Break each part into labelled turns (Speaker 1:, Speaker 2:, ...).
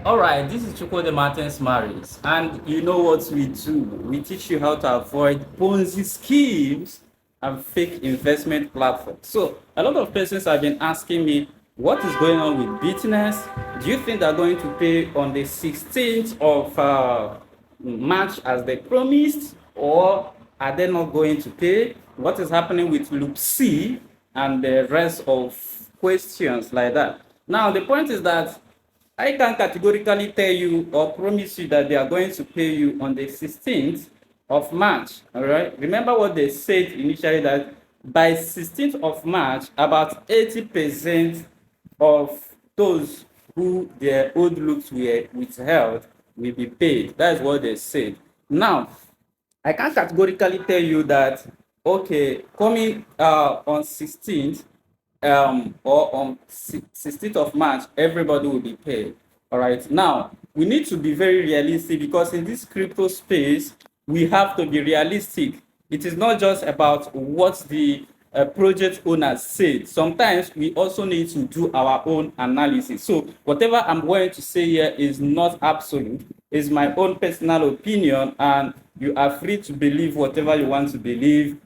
Speaker 1: Alright, this is Chukwode Martins Maris, and you know what we do. We teach you how to avoid Ponzi schemes and fake investment platforms. So, a lot of persons have been asking me, what is going on with Bitnest? Do you think they're going to pay on the 16th of March as they promised, or are they not going to pay? What is happening with Loop C and the rest of questions like that? Now, the point is that I can categorically tell you or promise you that they are going to pay you on the 16th of March. All right. Remember what they said initially, that by 16th of March, about 80% of those who their old loops were withheld will be paid. That's what they said. Now, I can categorically tell you that, okay, coming on 16th or on 16th of March, everybody will be paid. All right. Now, we need to be very realistic, because in this crypto space, we have to be realistic. It is not just about what the project owners said. Sometimes we also need to do our own analysis. So whatever I'm going to say here is not absolute. It's my own personal opinion, and you are free to believe whatever you want to believe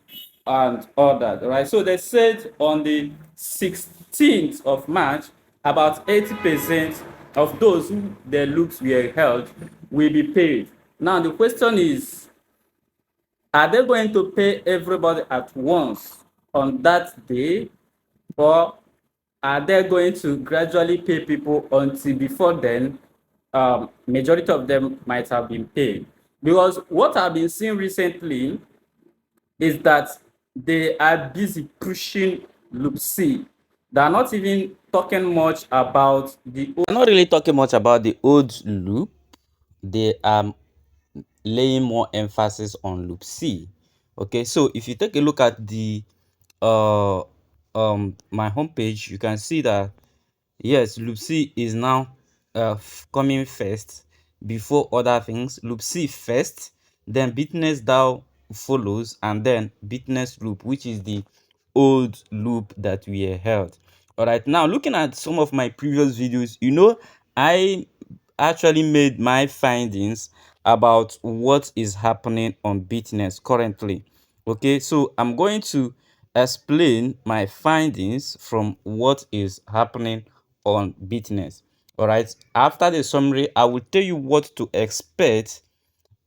Speaker 1: and all that. All right. So they said on the 16th of March, about 80% of those who their loops were held will be paid. Now the question is, are they going to pay everybody at once on that day, or are they going to gradually pay people until before then? Majority of them might have been paid, because what I've been seeing recently is that they are busy pushing Loop C. They're not even talking much about the old. They're not really talking much about the old loop. They are laying more emphasis on loop C. Okay, so if you take a look at the uh my homepage, you can see that yes, loop C is now coming first before other things. Loop C first, then Bitnest DAO follows, and then Bitnest loop, which is the old loop that we held. All right, now looking at some of my previous videos, I actually made my findings about what is happening on Bitnest currently. Okay, so I'm going to explain my findings from what is happening on Bitnest. All right, after the summary, I will tell you what to expect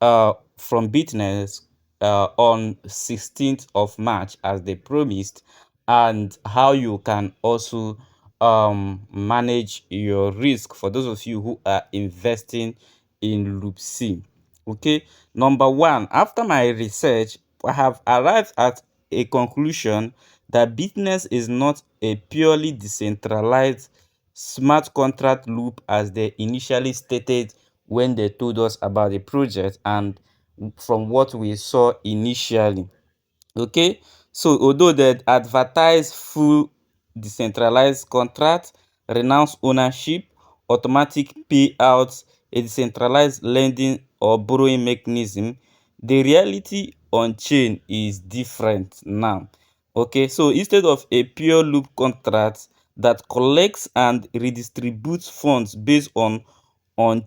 Speaker 1: from Bitnest on 16th of March as they promised, and how you can also manage your risk for those of you who are investing in Loop C. Okay, number one, after my research, I have arrived at a conclusion that Bitnest is not a purely decentralized smart contract loop as they initially stated when they told us about the project, and from what we saw initially. Okay, so although they advertise full decentralized contract, renounce ownership, automatic payouts, a decentralized lending or borrowing mechanism, the reality on chain is different now. Okay, so instead of a pure loop contract that collects and redistributes funds based on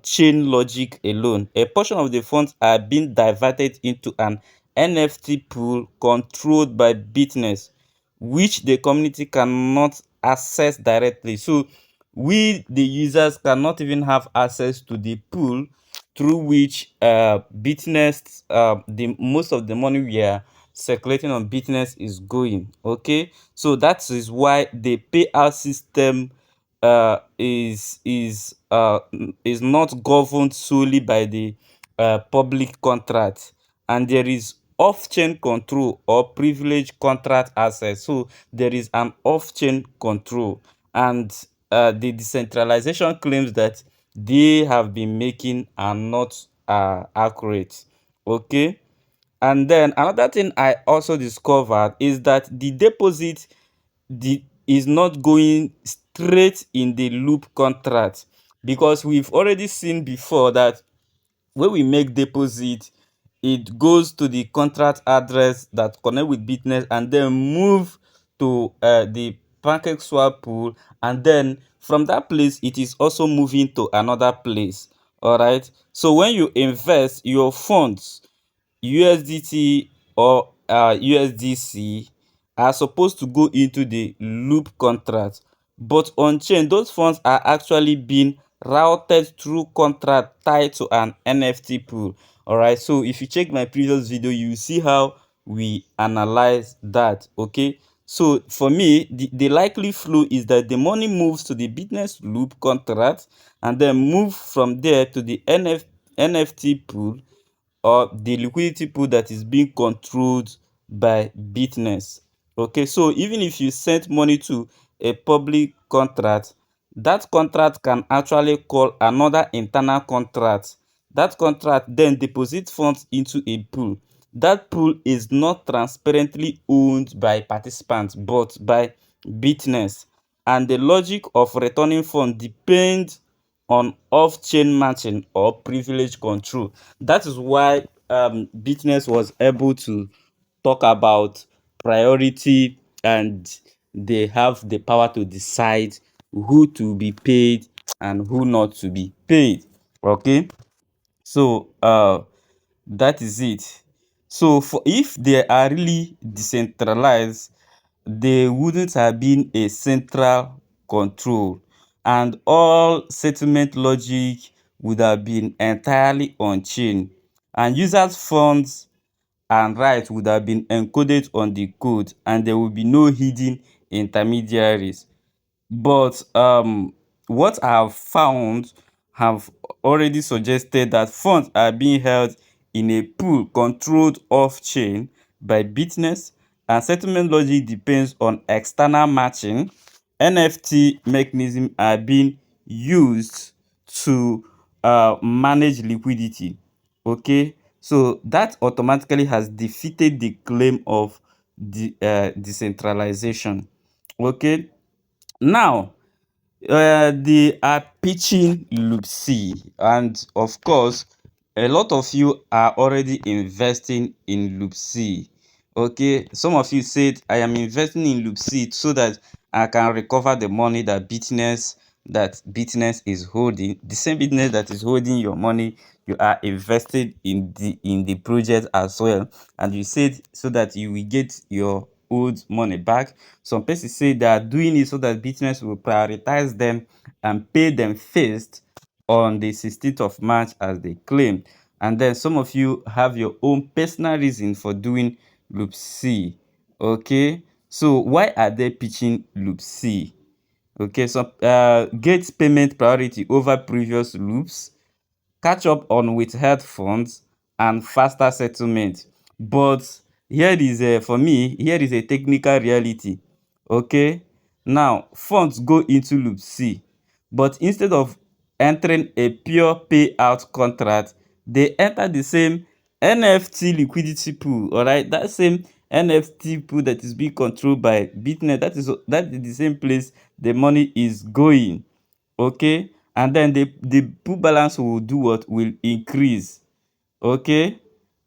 Speaker 1: chain logic alone, a portion of the funds are being diverted into an NFT pool controlled by Bitnest, which the community cannot access directly. So we, the users, cannot even have access to the pool through which Bitnest, the most of the money we are circulating on Bitnest is going. Okay, so that is why the payout system is not governed solely by the public contract, and there is off-chain control or privileged contract access. So there is an off-chain control, and the decentralization claims that they have been making are not accurate. Okay, and then another thing I also discovered is that the deposit is not going straight in the loop contract, because we've already seen before that when we make deposit, it goes to the contract address that connect with Bitnest and then move to the pancake swap pool, and then from that place it is also moving to another place. All right, so when you invest your funds, USDT or USDC, are supposed to go into the loop contract, but on chain those funds are actually being routed through contract tied to an NFT pool. All right, so if you check my previous video, you see how we analyze that. Okay, so for me, the likely flow is that the money moves to the business loop contract and then move from there to the NFT pool, or the liquidity pool that is being controlled by Bitnest. Okay, so even if you send money to a public contract, that contract can actually call another internal contract. That contract then deposits funds into a pool. That pool is not transparently owned by participants but by Bitnest, and the logic of returning funds depends on off-chain matching or privilege control. That is why Bitness was able to talk about priority, and they have the power to decide who to be paid and who not to be paid. Okay, so that is it. So for if they are really decentralized, there wouldn't have been a central control, and all settlement logic would have been entirely on chain, and users funds and rights would have been encoded on the code, and there will be no hidden intermediaries. But what I have found have already suggested that funds are being held in a pool controlled off-chain by Bitness, and settlement logic depends on external matching. NFT mechanisms are being used to manage liquidity. Okay, so that automatically has defeated the claim of the decentralization. Okay, now they are pitching Loop C, and of course, a lot of you are already investing in Loop C. Okay, some of you said I am investing in Loop C so that I can recover the money that Bitness is holding. The same Bitness that is holding your money, you are invested in the project as well, and you said so that you will get your old money back. Some persons say they are doing it so that Bitness will prioritize them and pay them first on the 16th of March as they claim. And then some of you have your own personal reason for doing Loop C. Okay, so why are they pitching Loop C? Okay, so get payment priority over previous loops, catch up on withheld funds, and faster settlement. But here is for me, here is a technical reality. Okay, now funds go into loop C, but instead of entering a pure payout contract, they enter the same NFT liquidity pool. All right, that same NFT pool that is being controlled by Bitnet, that is the same place the money is going. Okay, and then the pool balance will do what? Will increase. Okay,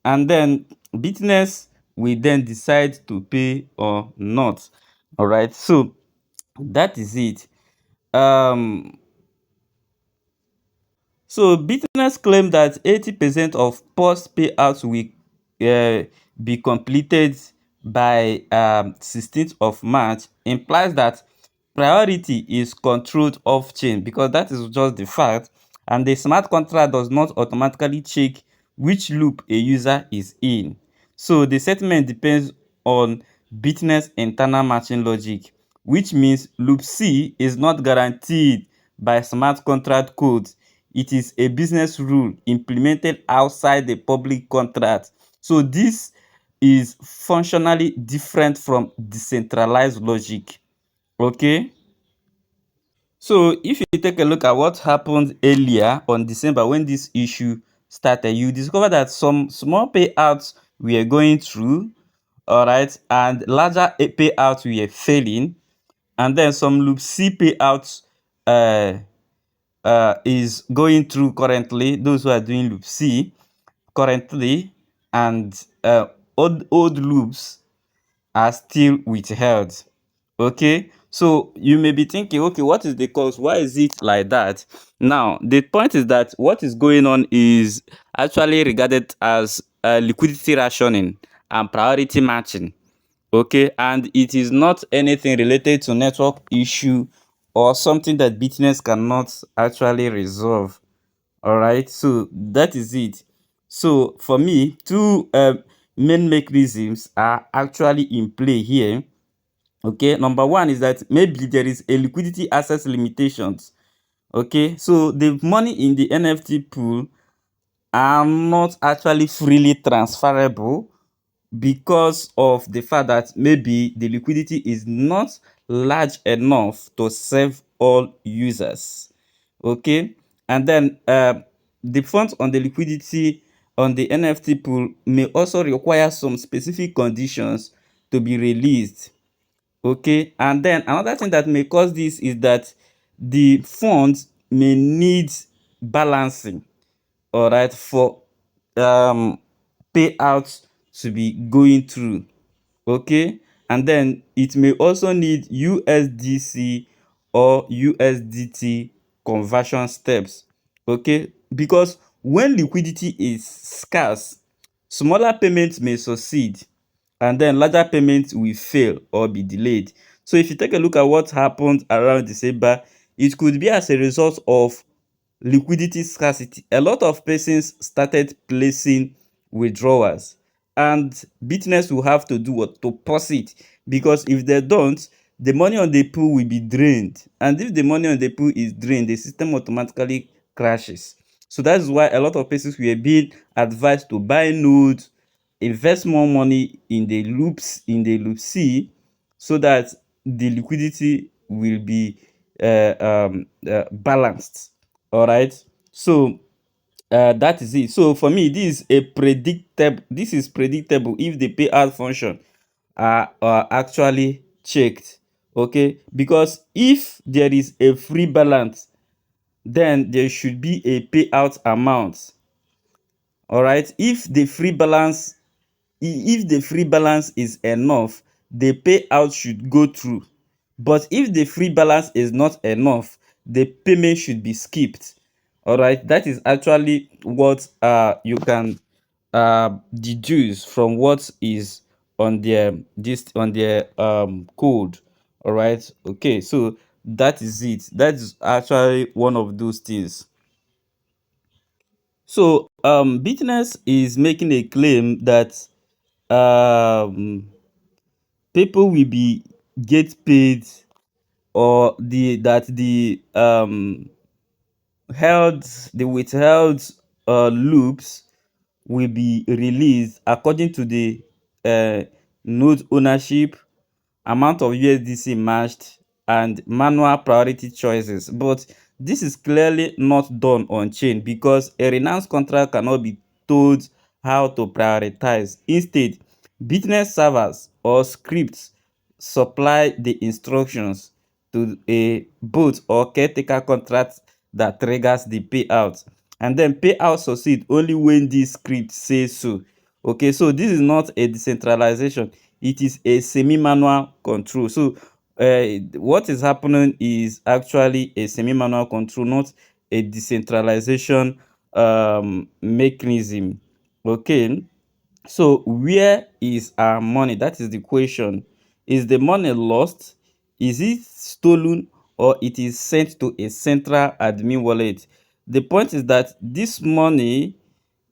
Speaker 1: and then Bitness will then decide to pay or not. All right, so that is it. um So Bitness claimed that 80% of post payouts will be completed by 16th of March, implies that priority is controlled off-chain, because that is just the fact, and the smart contract does not automatically check which loop a user is in. So the settlement depends on Bitness internal matching logic, which means loop C is not guaranteed by smart contract code. It is a business rule implemented outside the public contract. So this is functionally different from decentralized logic. Okay, so if you take a look at what happened earlier on December when this issue started, you discover that some small payouts were going through, all right, and larger payouts were failing, and then some loop C payouts uh, is going through currently, those who are doing loop C currently, and old loops are still withheld. Okay, So you may be thinking, okay, what is the cause? Why is it like that? Now, the point is that what is going on is actually regarded as liquidity rationing and priority matching. Okay, and it is not anything related to network issue or something that Bitness cannot actually resolve. All right, so that is it. So for me, two main mechanisms are actually in play here. Okay, number one is that maybe there is a liquidity access limitations. Okay, so the money in the NFT pool are not actually freely transferable because of the fact that maybe the liquidity is not large enough to serve all users. Okay, and then the funds on the liquidity on the NFT pool may also require some specific conditions to be released. Okay, and then another thing that may cause this is that the funds may need balancing, all right, for um payouts to be going through. Okay, and then it may also need USDC or USDT conversion steps. Okay, because when liquidity is scarce, smaller payments may succeed and then larger payments will fail or be delayed. So if you take a look at what happened around December, it could be as a result of liquidity scarcity. A lot of persons started placing withdrawals, and Bitness will have to do what? To pause it, because if they don't, the money on the pool will be drained, and if the money on the pool is drained, the system automatically crashes. So that is why a lot of persons were being advised to buy nodes, invest more money in the loop C, so that the liquidity will be balanced. All right, so that is it. So for me, this is predictable if the payout function are actually checked. Okay, because if there is a free balance, then there should be a payout amount. All right, if the free balance is enough, the payout should go through. But if the free balance is not enough, the payment should be skipped. All right, that is actually what you can deduce from what is on their code. All right, okay, so that is it. That is actually one of those things. So Bitness is making a claim that um people will be get paid, or the withheld loops will be released according to the node ownership, amount of USDC matched, and manual priority choices. But this is clearly not done on chain, because a renounced contract cannot be told how to prioritize. Instead, business servers or scripts supply the instructions to a bot or caretaker contract that triggers the payout, and then payout succeed only when this script says so. Okay, so this is not a decentralization, it is a semi-manual control. So what is happening is actually a semi-manual control, not a decentralization mechanism. Okay, so where is our money? That is the question. Is the money lost? Is it stolen, or it is sent to a central admin wallet? The point is that this money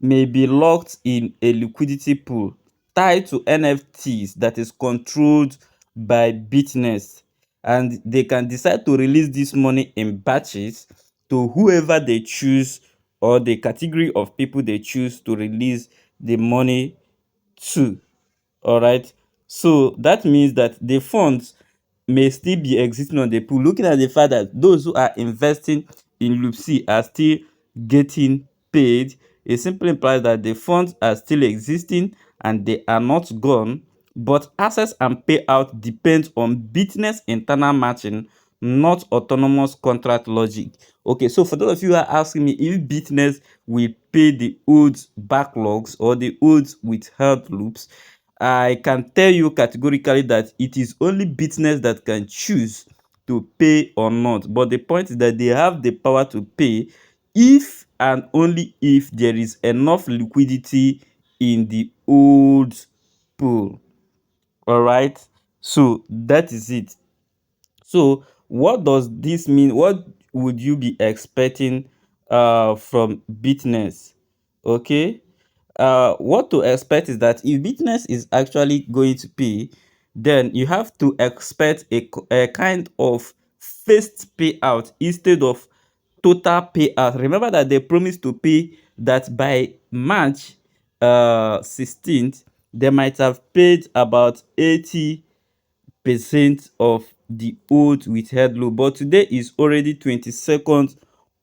Speaker 1: may be locked in a liquidity pool tied to NFTs that is controlled by Bitnest, and they can decide to release this money in batches to whoever they choose, or the category of people they choose to release the money to. All right, so that means that the funds may still be existing on the pool. Looking at the fact that those who are investing in loop C are still getting paid, it simply implies that the funds are still existing and they are not gone. But access and payout depends on business internal matching, not autonomous contract logic. Okay, so for those of you who are asking me if Bitness will pay the old backlogs or the old withheld loops, I can tell you categorically that it is only Bitness that can choose to pay or not, but the point is that they have the power to pay if and only if there is enough liquidity in the old pool. All right, so that is it. So what does this mean? What would you be expecting from Bitness? Okay, what to expect is that if Bitness is actually going to pay, then you have to expect a kind of phased payout instead of total payout. Remember that they promised to pay that by March 16th, they might have paid about 80% of the old withheld loan, but today is already 22nd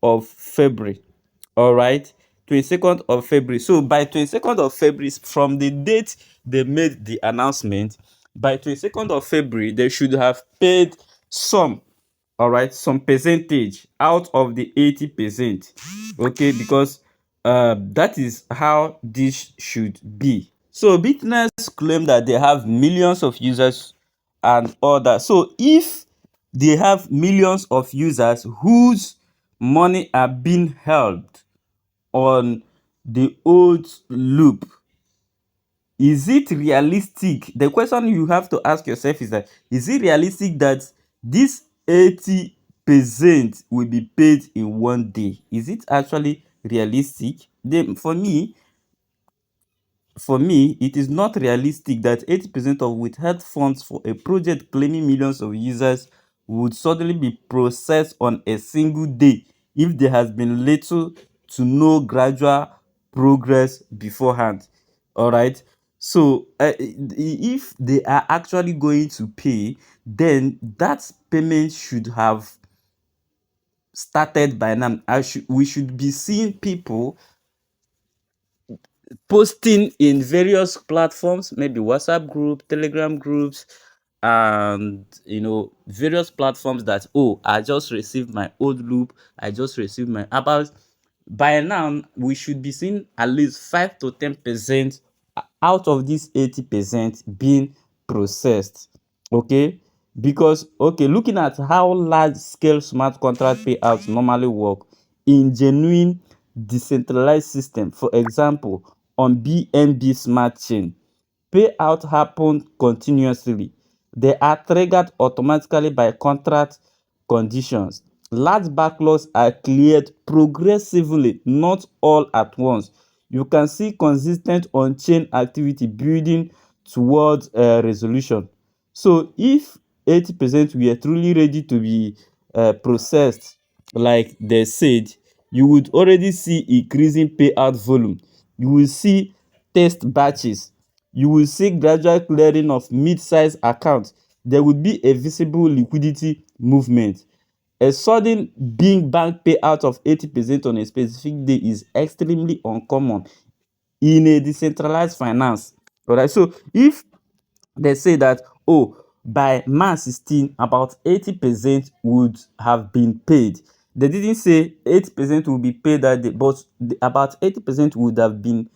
Speaker 1: of February. All right, 22nd of February. So by 22nd of February, from the date they made the announcement, by 22nd of February they should have paid some, all right, some percentage out of the 80%. Okay, because that is how this should be. So Bitness claim that they have millions of users and all that. So if they have millions of users whose money are being held on the old loop, is it realistic? The question you have to ask yourself is that, is it realistic that this 80% will be paid in one day? Is it actually realistic? For me, it is not realistic that 80% of withheld funds for a project claiming millions of users would suddenly be processed on a single day if there has been little to no gradual progress beforehand. All right. So, if they are actually going to pay, then that payment should have started by now. We should be seeing people posting in various platforms, maybe WhatsApp group, Telegram groups, and various platforms that, oh, I just received my old loop, I just received my about. By now we should be seeing at least 5 to 10% out of this 80% being processed. Okay, because okay, looking at how large scale smart contract payouts normally work in genuine decentralized system, for example on BNB smart chain, payout happen continuously. They are triggered automatically by contract conditions. Large backlogs are cleared progressively, not all at once. You can see consistent on-chain activity building towards resolution. So if 80% were truly ready to be processed like they said, you would already see increasing payout volume. You will see test batches. You will see gradual clearing of mid-size accounts. There will be a visible liquidity movement. A sudden big bang payout of 80% on a specific day is extremely uncommon in a decentralized finance. Alright, so if they say that, oh, by March 16 about 80% would have been paid, they didn't say 80% will be paid that day, but about 80% would have been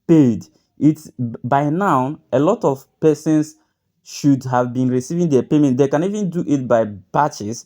Speaker 1: paid. It's by now a lot of persons should have been receiving their payment. They can even do it by batches.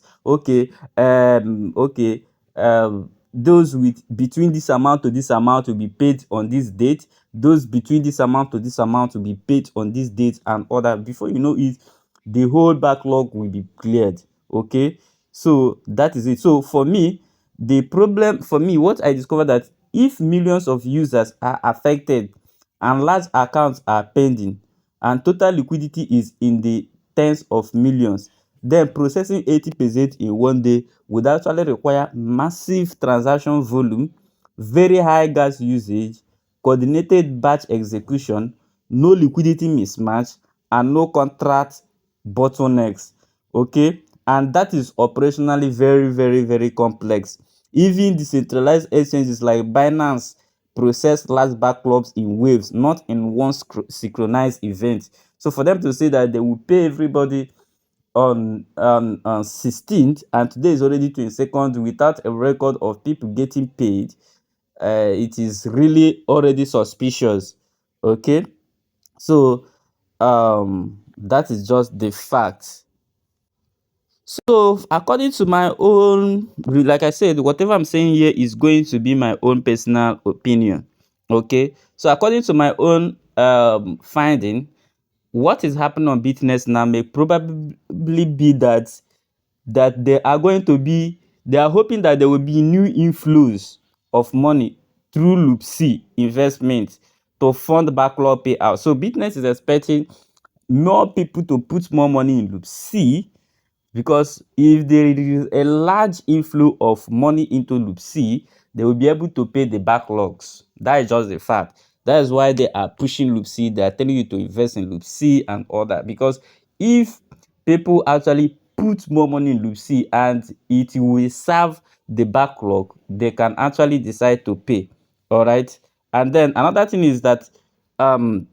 Speaker 1: Those with between this amount to this amount will be paid on this date. Those between this amount to this amount will be paid on this date, and other. Before you know it, the whole backlog will be cleared. Okay, so that is it. So for me, the problem for me, what I discovered, that if millions of users are affected and large accounts are pending and total liquidity is in the tens of millions, then processing 80% in one day would actually require massive transaction volume, very high gas usage, coordinated batch execution, no liquidity mismatch, and no contract bottlenecks. Okay, and that is operationally very, very, very complex. Even decentralized exchanges like Binance process large backlogs in waves, not in one synchronized event. So for them to say that they will pay everybody on 16th and today is already 22nd without a record of people getting paid, it is really already suspicious. Okay, so that is just the fact. So according to my own, like I said, whatever I'm saying here is going to be my own personal opinion. Okay. So according to my own finding, what is happening on Bitness now may probably be that they are hoping that there will be new inflows of money through Loop C investment to fund backlog payout. So Bitness is expecting more people to put more money in Loop C, because if there is a large inflow of money into Loop C, they will be able to pay the backlogs. That is just the fact. That is why they are pushing Loop C. They are telling you to invest in Loop C and all that. Because if people actually put more money in Loop C and it will serve the backlog, they can actually decide to pay. All right. And then another thing is that um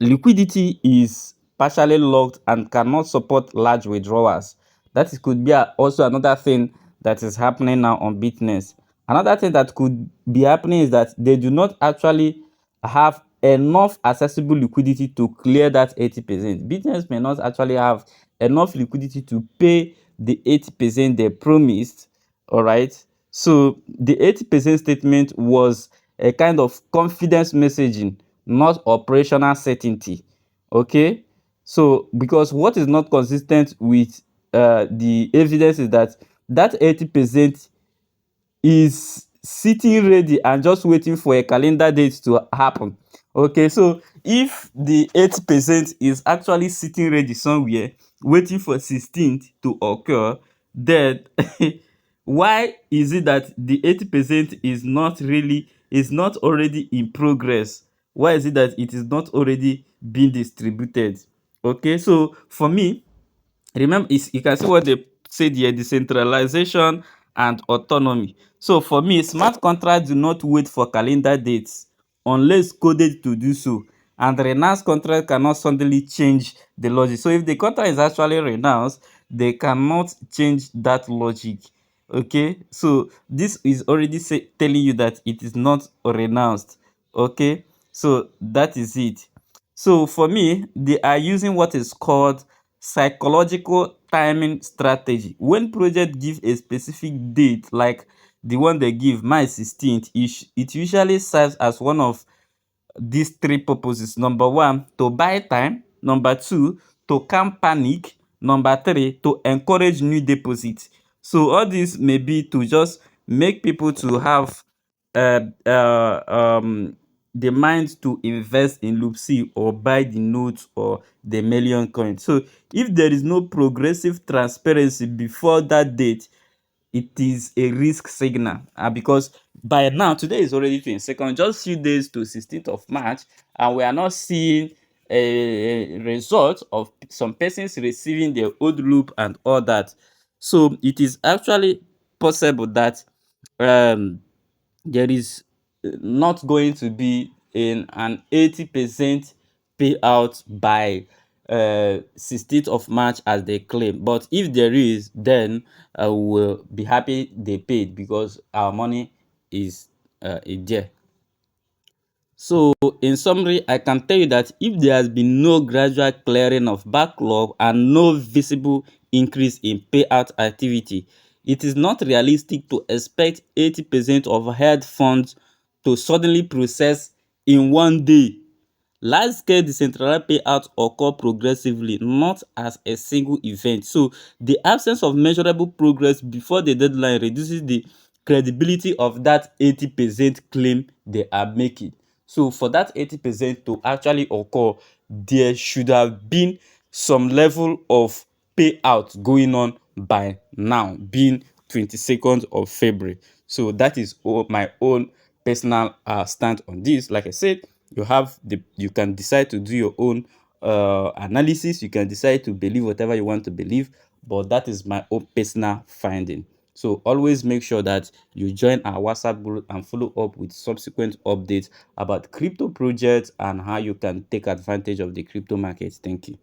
Speaker 1: liquidity is partially locked and cannot support large withdrawals. That is, could be also another thing that is happening now on Bitness. Another thing that could be happening is that they do not actually have enough accessible liquidity to clear that 80%. Bitness may not actually have enough liquidity to pay the 80% they promised. All right. So the 80% statement was a kind of confidence messaging, not operational certainty. Okay. So because what is not consistent with the evidence is that 80% is sitting ready and just waiting for a calendar date to happen. Okay, so if the 8% is actually sitting ready somewhere waiting for 16th to occur, then why is it that the 80% is not already in progress? Why is it that it is not already being distributed? Okay, so for me, remember, you can see what they said here: decentralization and autonomy. So for me, smart contracts do not wait for calendar dates unless coded to do so, and renounced contract cannot suddenly change the logic. So if the contract is actually renounced, they cannot change that logic. Okay, so this is already telling you that it is not renounced. Okay, so that is it. So for me, they are using what is called psychological timing strategy. When project give a specific date, like the one they give, March 16th, it usually serves as one of these three purposes. Number one, to buy time. Number two, to calm panic. Number three, to encourage new deposits. So all this may be to just make people to have uh, uh, um, the mind to invest in Loop C or buy the notes or the million coin. So if there is no progressive transparency before that date, it is a risk signal, because by now, today is already 22nd, just few days to 16th of March, and we are not seeing a result of some persons receiving their old loop and all that. So it is actually possible that um there is not going to be in an 80% payout by 16th of March as they claim. But if there is, then we'll be happy they paid, because our money is there. So, in summary, I can tell you that if there has been no gradual clearing of backlog and no visible increase in payout activity, it is not realistic to expect 80% of held funds to suddenly process in one day. Large-scale decentralized payouts occur progressively, not as a single event. So the absence of measurable progress before the deadline reduces the credibility of that 80% claim they are making. So for that 80% to actually occur, there should have been some level of payout going on by now, being 22nd of February. So that is my own personal stand on this. Like I said, you can decide to do your own analysis. You can decide to believe whatever you want to believe, but that is my own personal finding. So always make sure that you join our WhatsApp group and follow up with subsequent updates about crypto projects and how you can take advantage of the crypto market. Thank you.